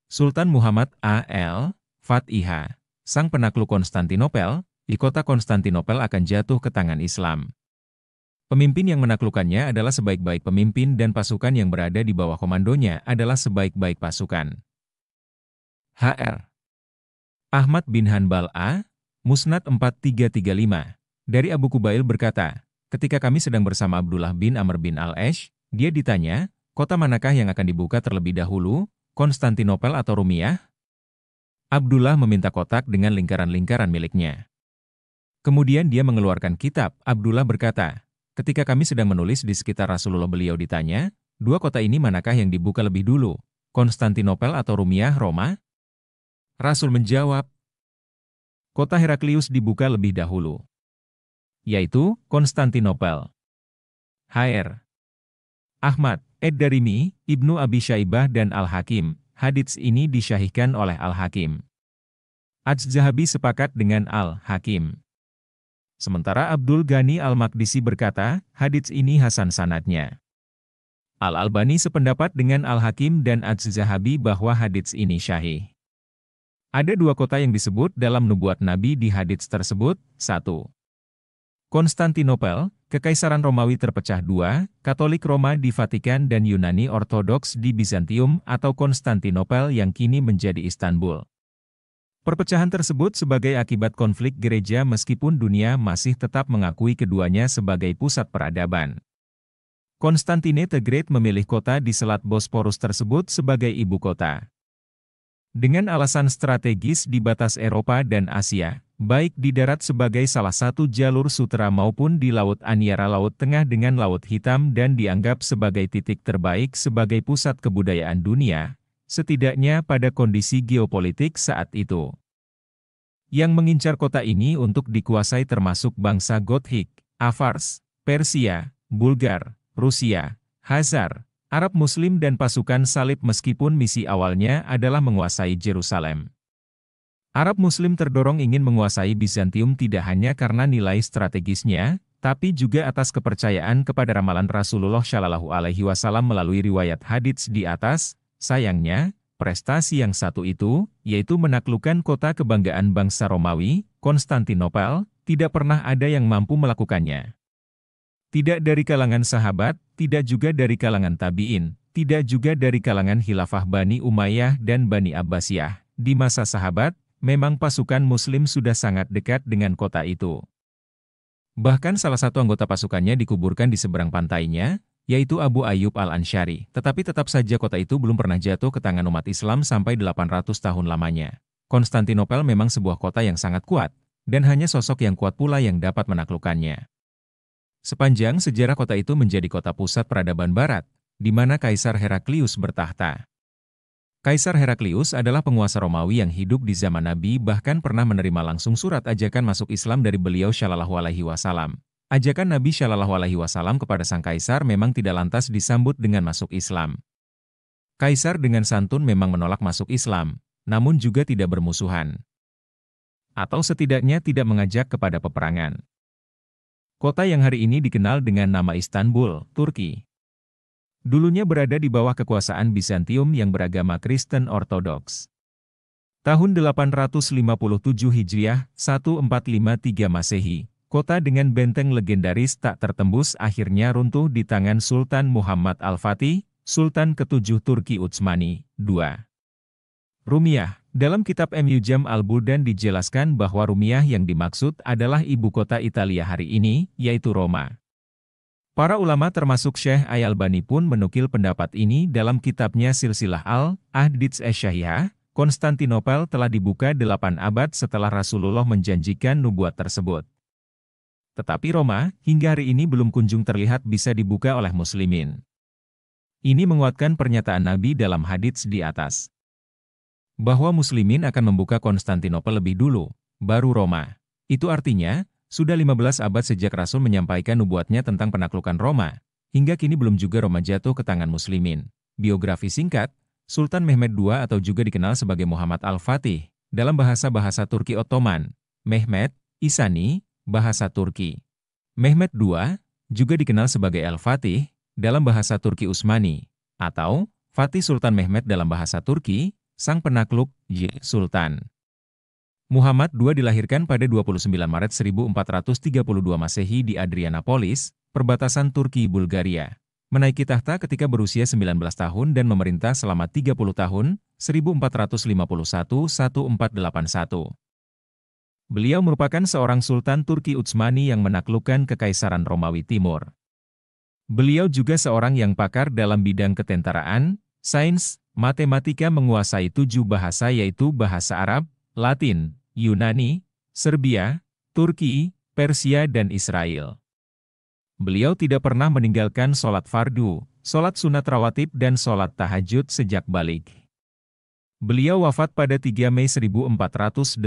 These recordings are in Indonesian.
Sultan Muhammad al-Fatihah, sang penakluk Konstantinopel, di kota Konstantinopel akan jatuh ke tangan Islam. Pemimpin yang menaklukkannya adalah sebaik-baik pemimpin dan pasukan yang berada di bawah komandonya adalah sebaik-baik pasukan. Hr. Ahmad bin Hanbal Musnad 4335. Dari Abu Kubail berkata, ketika kami sedang bersama Abdullah bin Amr bin Al-Ash, dia ditanya, kota manakah yang akan dibuka terlebih dahulu, Konstantinopel atau Rumiyah? Abdullah meminta kotak dengan lingkaran-lingkaran miliknya. Kemudian dia mengeluarkan kitab. Abdullah berkata, ketika kami sedang menulis di sekitar Rasulullah, beliau ditanya, dua kota ini manakah yang dibuka lebih dulu, Konstantinopel atau Rumiyah, Roma? Rasul menjawab, kota Heraklius dibuka lebih dahulu, yaitu Konstantinopel. Hr. Ahmad, Ad-Darimi, Ibnu Abi Syaibah dan Al-Hakim, hadits ini disyahihkan oleh Al-Hakim. Az-Zahabi sepakat dengan Al-Hakim. Sementara Abdul Ghani Al-Maqdisi berkata, hadits ini hasan sanadnya. Al-Albani sependapat dengan Al-Hakim dan Az-Zahabi bahwa hadits ini syahih. Ada dua kota yang disebut dalam nubuat Nabi di hadits tersebut. 1. Konstantinopel, Kekaisaran Romawi terpecah dua, Katolik Roma di Vatikan dan Yunani Ortodoks di Bizantium atau Konstantinopel yang kini menjadi Istanbul. Perpecahan tersebut sebagai akibat konflik gereja meskipun dunia masih tetap mengakui keduanya sebagai pusat peradaban. Konstantine the Great memilih kota di Selat Bosporus tersebut sebagai ibu kota. Dengan alasan strategis di batas Eropa dan Asia, baik di darat sebagai salah satu jalur sutera maupun di Laut Anyara Laut Tengah dengan Laut Hitam dan dianggap sebagai titik terbaik sebagai pusat kebudayaan dunia, setidaknya pada kondisi geopolitik saat itu. Yang mengincar kota ini untuk dikuasai termasuk bangsa Gothik, Avars, Persia, Bulgar, Rusia, Khazar, Arab Muslim dan pasukan salib meskipun misi awalnya adalah menguasai Yerusalem. Arab Muslim terdorong ingin menguasai Bizantium tidak hanya karena nilai strategisnya, tapi juga atas kepercayaan kepada ramalan Rasulullah Shallallahu Alaihi Wasallam melalui riwayat hadits di atas. Sayangnya, prestasi yang satu itu, yaitu menaklukkan kota kebanggaan bangsa Romawi, Konstantinopel, tidak pernah ada yang mampu melakukannya. Tidak dari kalangan sahabat, tidak juga dari kalangan tabi'in, tidak juga dari kalangan khilafah Bani Umayyah dan Bani Abbasiyah. Di masa sahabat, memang pasukan Muslim sudah sangat dekat dengan kota itu. Bahkan salah satu anggota pasukannya dikuburkan di seberang pantainya, yaitu Abu Ayyub Al-Ansyari. Tetapi tetap saja kota itu belum pernah jatuh ke tangan umat Islam sampai 800 tahun lamanya. Konstantinopel memang sebuah kota yang sangat kuat, dan hanya sosok yang kuat pula yang dapat menaklukkannya. Sepanjang sejarah kota itu menjadi kota pusat peradaban barat, di mana Kaisar Heraklius bertahta. Kaisar Heraklius adalah penguasa Romawi yang hidup di zaman Nabi bahkan pernah menerima langsung surat ajakan masuk Islam dari beliau Shallallahu Alaihi Wasallam. Ajakan Nabi Shallallahu Alaihi Wasallam kepada sang kaisar memang tidak lantas disambut dengan masuk Islam. Kaisar dengan santun memang menolak masuk Islam, namun juga tidak bermusuhan. Atau setidaknya tidak mengajak kepada peperangan. Kota yang hari ini dikenal dengan nama Istanbul, Turki, dulunya berada di bawah kekuasaan Bizantium yang beragama Kristen Ortodoks. Tahun 857 Hijriah, 1453 Masehi, kota dengan benteng legendaris tak tertembus akhirnya runtuh di tangan Sultan Muhammad Al-Fatih, Sultan ke-7 Turki Utsmani II. Rumiyah. Dalam kitab Mu'jam Al-Buldan dijelaskan bahwa Rumiyah yang dimaksud adalah ibu kota Italia hari ini, yaitu Roma. Para ulama termasuk Syekh Al-Albani pun menukil pendapat ini dalam kitabnya Silsilah Al-Ahadits Ash-Shahihah. Konstantinopel telah dibuka 8 abad setelah Rasulullah menjanjikan nubuat tersebut. Tetapi Roma, hingga hari ini belum kunjung terlihat bisa dibuka oleh muslimin. Ini menguatkan pernyataan Nabi dalam hadits di atas, bahwa muslimin akan membuka Konstantinopel lebih dulu, baru Roma. Itu artinya, sudah 15 abad sejak Rasul menyampaikan nubuatnya tentang penaklukan Roma, hingga kini belum juga Roma jatuh ke tangan muslimin. Biografi singkat, Sultan Mehmed II atau juga dikenal sebagai Muhammad Al-Fatih, dalam bahasa-bahasa Turki Ottoman, Mehmed, Isani, bahasa Turki. Mehmed II, juga dikenal sebagai Al-Fatih, dalam bahasa Turki Utsmani, atau Fatih Sultan Mehmed dalam bahasa Turki, sang penakluk, Sultan. Muhammad II dilahirkan pada 29 Maret 1432 Masehi di Adrianopolis, perbatasan Turki-Bulgaria. Menaiki tahta ketika berusia 19 tahun dan memerintah selama 30 tahun, 1451–1481. Beliau merupakan seorang Sultan Turki Utsmani yang menaklukkan Kekaisaran Romawi Timur. Beliau juga seorang yang pakar dalam bidang ketentaraan, sains, matematika, menguasai 7 bahasa yaitu bahasa Arab, Latin, Yunani, Serbia, Turki, Persia dan Israel. Beliau tidak pernah meninggalkan sholat fardu, sholat sunat rawatib dan sholat tahajud sejak balik. Beliau wafat pada 3 Mei 1481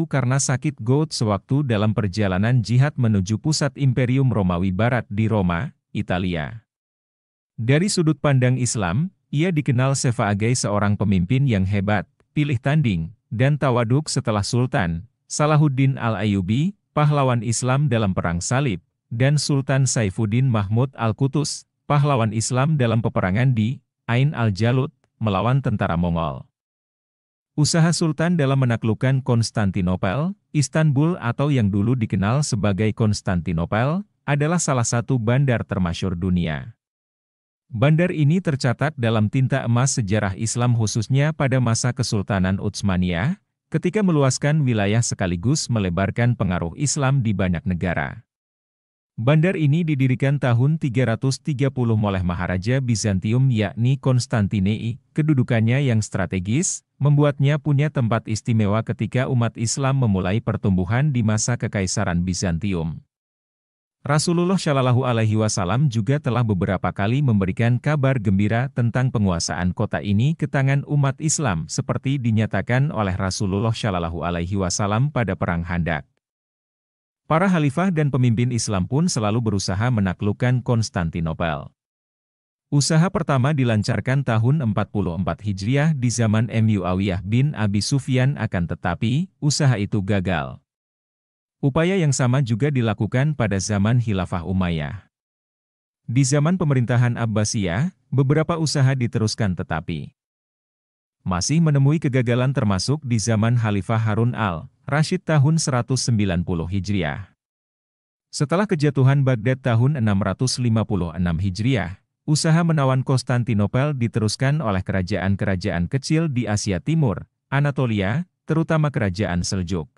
karena sakit gout sewaktu dalam perjalanan jihad menuju pusat Imperium Romawi Barat di Roma, Italia. Dari sudut pandang Islam, ia dikenal sebagai seorang pemimpin yang hebat, pilih tanding, dan tawaduk setelah Sultan Salahuddin Al-Ayyubi, pahlawan Islam dalam Perang Salib, dan Sultan Saifuddin Mahmud Al-Qutus, pahlawan Islam dalam peperangan di Ain al-Jalut, melawan tentara Mongol. Usaha Sultan dalam menaklukkan Konstantinopel, Istanbul atau yang dulu dikenal sebagai Konstantinopel, adalah salah satu bandar termasyhur dunia. Bandar ini tercatat dalam tinta emas sejarah Islam khususnya pada masa Kesultanan Utsmaniyah, ketika meluaskan wilayah sekaligus melebarkan pengaruh Islam di banyak negara. Bandar ini didirikan tahun 330 oleh Maharaja Bizantium yakni Konstantine I. Kedudukannya yang strategis, membuatnya punya tempat istimewa ketika umat Islam memulai pertumbuhan di masa Kekaisaran Bizantium. Rasulullah Shallallahu Alaihi Wasallam juga telah beberapa kali memberikan kabar gembira tentang penguasaan kota ini ke tangan umat Islam seperti dinyatakan oleh Rasulullah Shallallahu Alaihi Wasallam pada Perang Khandaq. Para khalifah dan pemimpin Islam pun selalu berusaha menaklukkan Konstantinopel. Usaha pertama dilancarkan tahun 44 Hijriah di zaman Muawiyah bin Abi Sufyan akan tetapi, usaha itu gagal. Upaya yang sama juga dilakukan pada zaman Khilafah Umayyah. Di zaman pemerintahan Abbasiyah, beberapa usaha diteruskan tetapi masih menemui kegagalan termasuk di zaman Khalifah Harun al-Rashid tahun 190 Hijriah. Setelah kejatuhan Baghdad tahun 656 Hijriah, usaha menawan Konstantinopel diteruskan oleh kerajaan-kerajaan kecil di Asia Timur, Anatolia, terutama kerajaan Seljuk.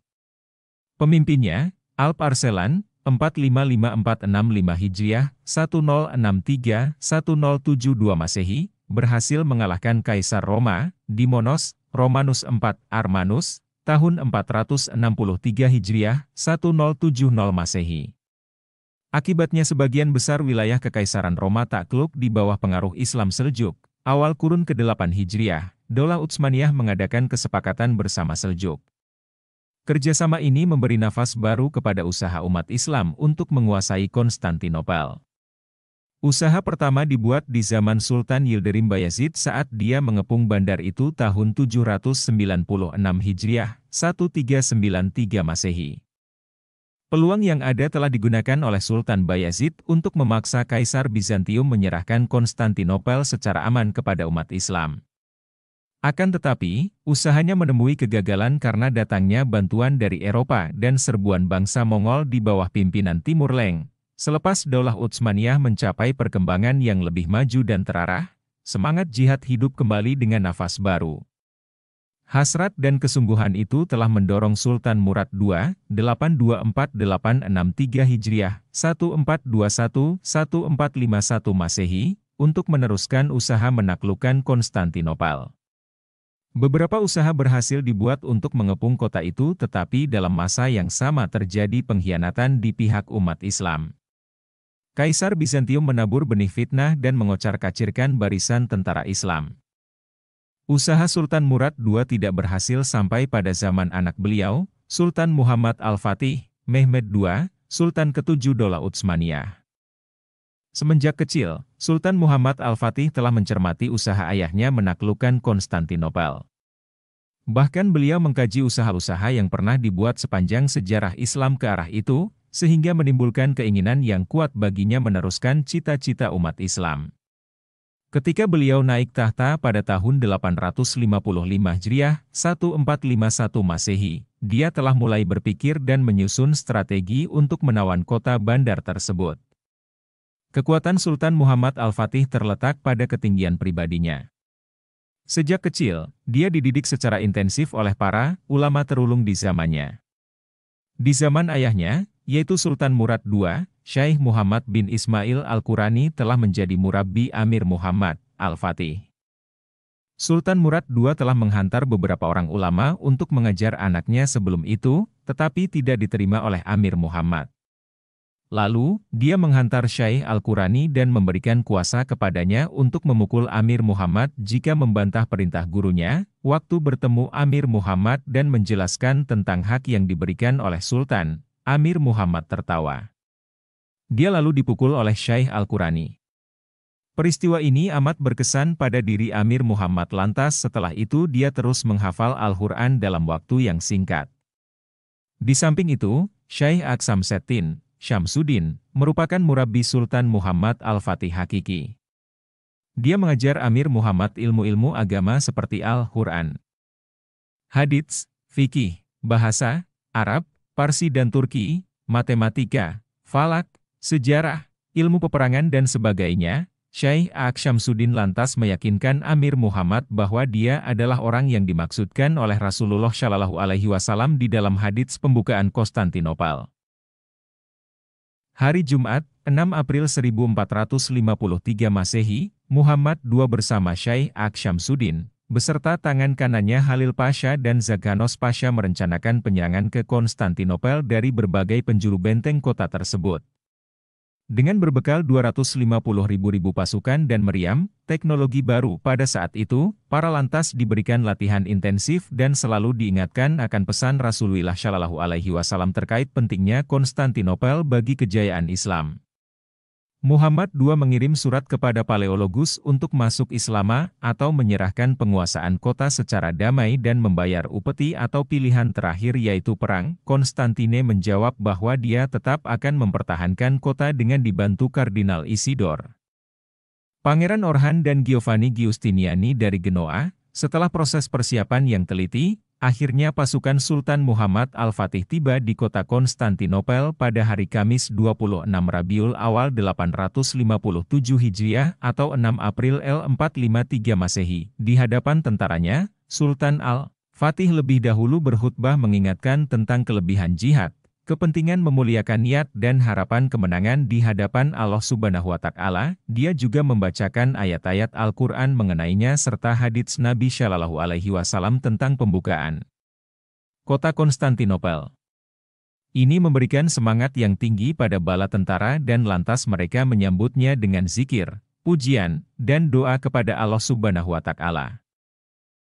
Pemimpinnya, Alp Arslan, 455465 Hijriah, 1063-1072 Masehi, berhasil mengalahkan Kaisar Roma, Dimonos, Romanus IV Armanus, tahun 463 Hijriah, 1070 Masehi. Akibatnya sebagian besar wilayah Kekaisaran Roma takluk di bawah pengaruh Islam Seljuk. Awal kurun ke-8 Hijriah, Daulah Utsmaniyah mengadakan kesepakatan bersama Seljuk. Kerjasama ini memberi nafas baru kepada usaha umat Islam untuk menguasai Konstantinopel. Usaha pertama dibuat di zaman Sultan Yildirim Bayezid saat dia mengepung bandar itu tahun 796 Hijriah, 1393 Masehi. Peluang yang ada telah digunakan oleh Sultan Bayezid untuk memaksa Kaisar Bizantium menyerahkan Konstantinopel secara aman kepada umat Islam. Akan tetapi, usahanya menemui kegagalan karena datangnya bantuan dari Eropa dan serbuan bangsa Mongol di bawah pimpinan Timur Leng. Selepas Daulah Utsmaniyah mencapai perkembangan yang lebih maju dan terarah, semangat jihad hidup kembali dengan nafas baru. Hasrat dan kesungguhan itu telah mendorong Sultan Murad II, 824863 Hijriah, 1421-1451 Masehi, untuk meneruskan usaha menaklukkan Konstantinopel. Beberapa usaha berhasil dibuat untuk mengepung kota itu tetapi dalam masa yang sama terjadi pengkhianatan di pihak umat Islam. Kaisar Bizantium menabur benih fitnah dan mengocar-kacirkan barisan tentara Islam. Usaha Sultan Murad II tidak berhasil sampai pada zaman anak beliau, Sultan Muhammad Al-Fatih, Mehmed II, Sultan ke-7 Daulah Utsmaniyah. Semenjak kecil, Sultan Muhammad Al-Fatih telah mencermati usaha ayahnya menaklukkan Konstantinopel. Bahkan beliau mengkaji usaha-usaha yang pernah dibuat sepanjang sejarah Islam ke arah itu, sehingga menimbulkan keinginan yang kuat baginya meneruskan cita-cita umat Islam. Ketika beliau naik tahta pada tahun 855 Hijriah, 1451 Masehi, dia telah mulai berpikir dan menyusun strategi untuk menawan kota bandar tersebut. Kekuatan Sultan Muhammad Al-Fatih terletak pada ketinggian pribadinya. Sejak kecil, dia dididik secara intensif oleh para ulama terulung di zamannya. Di zaman ayahnya, yaitu Sultan Murad II, Syekh Muhammad bin Ismail Al-Qurani telah menjadi murabbi Amir Muhammad Al-Fatih. Sultan Murad II telah menghantar beberapa orang ulama untuk mengajar anaknya sebelum itu, tetapi tidak diterima oleh Amir Muhammad. Lalu, dia menghantar Syekh Al-Qurani dan memberikan kuasa kepadanya untuk memukul Amir Muhammad jika membantah perintah gurunya. Waktu bertemu Amir Muhammad dan menjelaskan tentang hak yang diberikan oleh Sultan, Amir Muhammad tertawa. Dia lalu dipukul oleh Syekh Al-Qurani. Peristiwa ini amat berkesan pada diri Amir Muhammad, lantas setelah itu dia terus menghafal Al-Quran dalam waktu yang singkat. Di samping itu, Syekh Aksamseddin Syamsuddin merupakan murabbi Sultan Muhammad Al-Fatih hakiki. Dia mengajar Amir Muhammad ilmu-ilmu agama seperti Al-Quran, hadits, fikih, bahasa Arab, Parsi dan Turki, matematika, falak, sejarah, ilmu peperangan dan sebagainya. Syekh Aksamsuddin lantas meyakinkan Amir Muhammad bahwa dia adalah orang yang dimaksudkan oleh Rasulullah Shallallahu Alaihi Wasallam di dalam hadits pembukaan Konstantinopel. Hari Jumat, 6 April 1453 Masehi, Muhammad II bersama Syekh Aksamsuddin, beserta tangan kanannya Halil Pasha dan Zaganos Pasha merencanakan penyerangan ke Konstantinopel dari berbagai penjuru benteng kota tersebut. Dengan berbekal 250.000 pasukan dan meriam, teknologi baru pada saat itu, para lantas diberikan latihan intensif dan selalu diingatkan akan pesan Rasulullah Shallallahu Alaihi Wasallam terkait pentingnya Konstantinopel bagi kejayaan Islam. Muhammad II mengirim surat kepada Paleologus untuk masuk Islam atau menyerahkan penguasaan kota secara damai dan membayar upeti atau pilihan terakhir yaitu perang. Konstantine menjawab bahwa dia tetap akan mempertahankan kota dengan dibantu Kardinal Isidor, Pangeran Orhan dan Giovanni Giustiniani dari Genoa. Setelah proses persiapan yang teliti, akhirnya pasukan Sultan Muhammad Al-Fatih tiba di kota Konstantinopel pada hari Kamis 26 Rabiul Awal 857 Hijriah atau 6 April 453 Masehi. Di hadapan tentaranya, Sultan Al-Fatih lebih dahulu berkhutbah mengingatkan tentang kelebihan jihad, kepentingan memuliakan niat dan harapan kemenangan di hadapan Allah Subhanahu wa Ta'ala. Dia juga membacakan ayat-ayat Al-Quran mengenainya serta hadits Nabi Shallallahu Alaihi Wasallam tentang pembukaan kota Konstantinopel. Ini memberikan semangat yang tinggi pada bala tentara dan lantas mereka menyambutnya dengan zikir, pujian, dan doa kepada Allah Subhanahu wa Ta'ala.